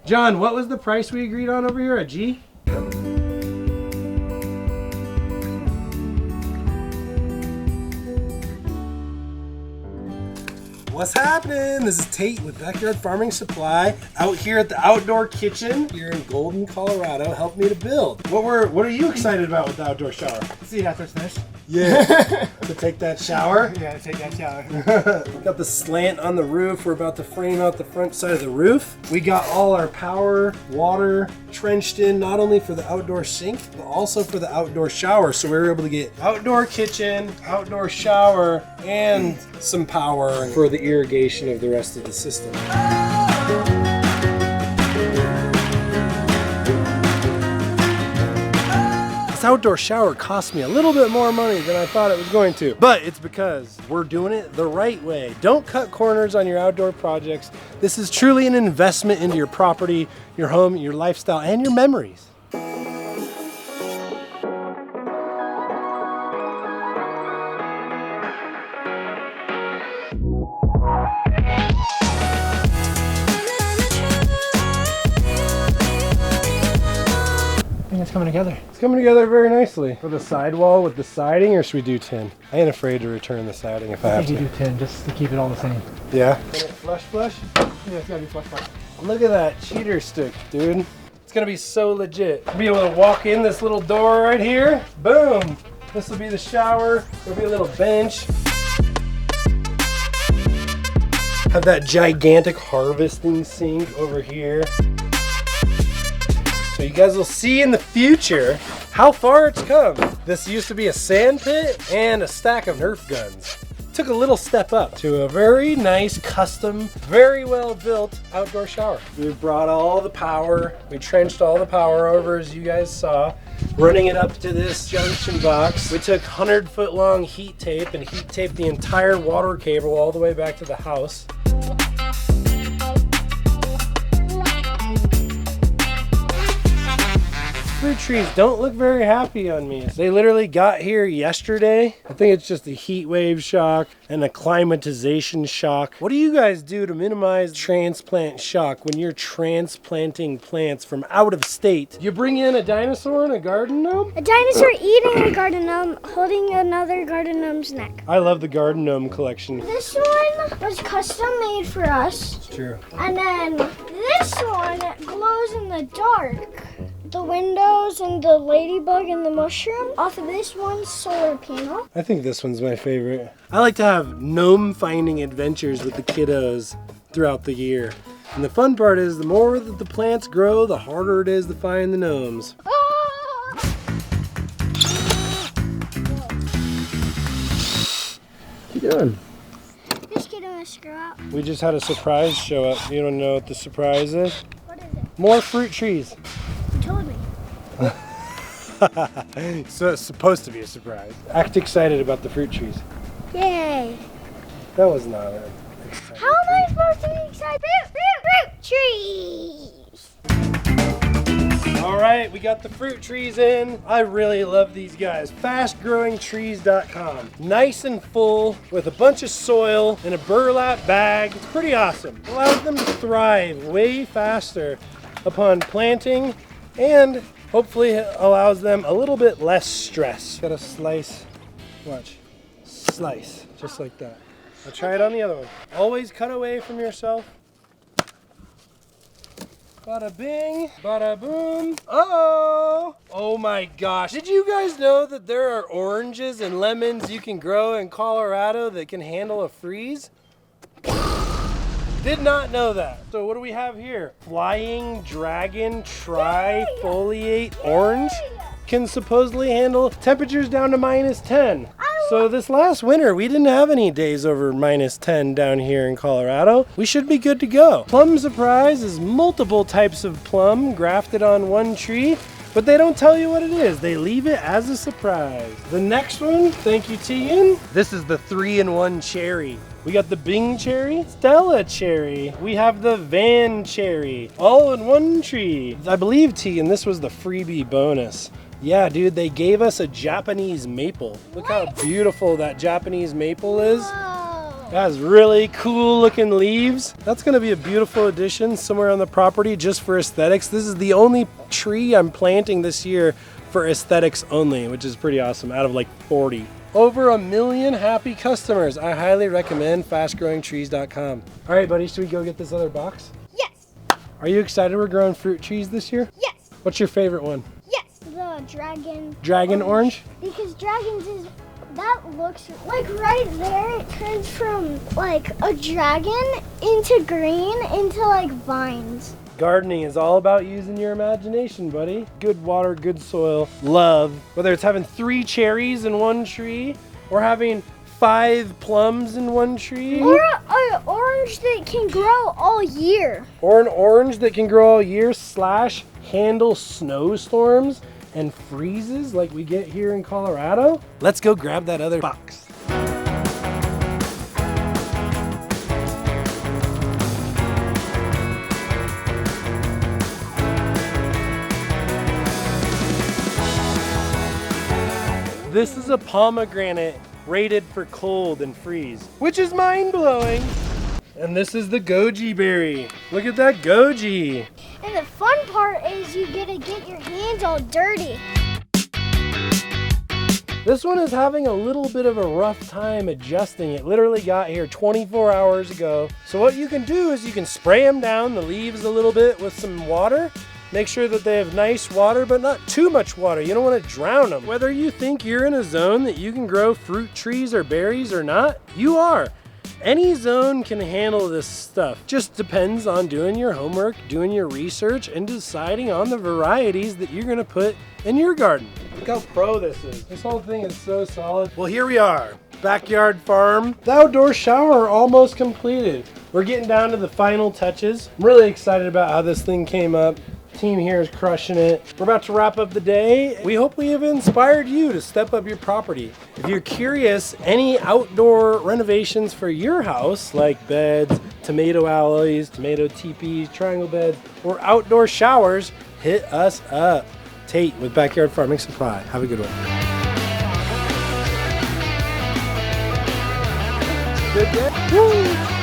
John, what was the price we agreed on over here at G? What's happening? This is Tate with Backyard Farming Supply out here at the outdoor kitchen here in Golden, Colorado. Help me to build. What are you excited about with the outdoor shower? See it after it's finished. Yeah. To take that shower? Yeah, take that shower. We got the slant on the roof. We're about to frame out the front side of the roof. We got all our power, water trenched in, not only for the outdoor sink, but also for the outdoor shower. So we were able to get outdoor kitchen, outdoor shower, and some power for the irrigation of the rest of the system. This outdoor shower cost me a little bit more money than I thought it was going to, but it's because we're doing it the right way. Don't cut corners on your outdoor projects. This is truly an investment into your property, your home, your lifestyle, and your memories. It's coming together. It's coming together very nicely. For the sidewall with the siding, or should we do tin? I ain't afraid to return the siding if I have I think to. you do 10 just to keep it all the same. Yeah? Flush? Yeah, it's gotta be flush. Look at that cheater stick, dude. It's gonna be so legit. Be able to walk in this little door right here. Boom! This will be the shower. There'll be a little bench. Have that gigantic harvesting sink over here. So you guys will see in the future how far it's come. This used to be a sand pit and a stack of Nerf guns. Took a little step up to a very nice, custom, very well built outdoor shower. We brought all the power, we trenched all the power over as you guys saw, running it up to this junction box. We took 100-foot long heat tape and heat taped the entire water cable all the way back to the house. Fruit trees don't look very happy on me. They literally got here yesterday. I think it's just a heat wave shock and a climatization shock. What do you guys do to minimize transplant shock when you're transplanting plants from out of state? You bring in a dinosaur and a garden gnome? A dinosaur eating a garden gnome, holding another garden gnome's neck. I love the garden gnome collection. This one was custom made for us. It's true. And then this one glows in the dark. The windows and the ladybug and the mushroom off of this one solar panel. I think this one's my favorite. I like to have gnome finding adventures with the kiddos throughout the year. And the fun part is the more that the plants grow, the harder it is to find the gnomes. Ah! What you doing? Just getting a screw out. We just had a surprise show up. You don't know what the surprise is? What is it? More fruit trees. You told me. So it's supposed to be a surprise. Act excited about the fruit trees. Yay. That was not it. How am I supposed to be excited? Fruit trees. All right, we got the fruit trees in. I really love these guys. FastGrowingTrees.com. Nice and full with a bunch of soil in a burlap bag. It's pretty awesome. Allows them to thrive way faster upon planting and hopefully it allows them a little bit less stress. Got a slice, watch, slice, just like that. I'll try it on the other one. Always cut away from yourself. Bada bing, bada boom. Oh! Oh my gosh. Did you guys know that there are oranges and lemons you can grow in Colorado that can handle a freeze? Did not know that. So what do we have here? Flying dragon trifoliate orange can supposedly handle temperatures down to -10. So this last winter, we didn't have any days over -10 down here in Colorado. We should be good to go. Plum Surprise is multiple types of plum grafted on one tree, but they don't tell you what it is. They leave it as a surprise. The next one, thank you, Tegan. This is the 3-in-1 cherry. We got the Bing cherry, Stella cherry. We have the Van cherry, all in one tree. I believe, Tegan, this was the freebie bonus. Yeah, dude, they gave us a Japanese maple. Look how beautiful that Japanese maple is. Whoa. That has really cool looking leaves. That's gonna be a beautiful addition somewhere on the property just for aesthetics. This is the only tree I'm planting this year for aesthetics only, which is pretty awesome, out of like 40. Over 1 million happy customers. I highly recommend fastgrowingtrees.com. All right, buddy, should we go get this other box? Yes. Are you excited we're growing fruit trees this year? Yes. What's your favorite one? Yes. The dragon. Dragon orange? Because dragons is, that looks like right there, it turns from like a dragon into green into like vines. Gardening is all about using your imagination, buddy. Good water, good soil, love. Whether it's having 3 cherries in one tree or having 5 plums in one tree. Or an orange that can grow all year. Or an orange that can grow all year / handle snowstorms and freezes like we get here in Colorado. Let's go grab that other box. This is a pomegranate rated for cold and freeze, which is mind-blowing. And this is the goji berry. Look at that goji. And the fun part is you get to get your hands all dirty. This one is having a little bit of a rough time adjusting. It literally got here 24 hours ago. So what you can do is you can spray them down, the leaves a little bit with some water. Make sure that they have nice water, but not too much water. You don't want to drown them. Whether you think you're in a zone that you can grow fruit trees or berries or not, you are. Any zone can handle this stuff. Just depends on doing your homework, doing your research, and deciding on the varieties that you're gonna put in your garden. Look how pro this is. This whole thing is so solid. Well, here we are, backyard farm. The outdoor shower almost completed. We're getting down to the final touches. I'm really excited about how this thing came up. Team here is crushing it. We're about to wrap up the day. We hope we have inspired you to step up your property. If you're curious, any outdoor renovations for your house, like beds, tomato alleys, tomato teepees, triangle beds, or outdoor showers, hit us up. Tate with Backyard Farming Supply. Have a good one. Good day. Woo!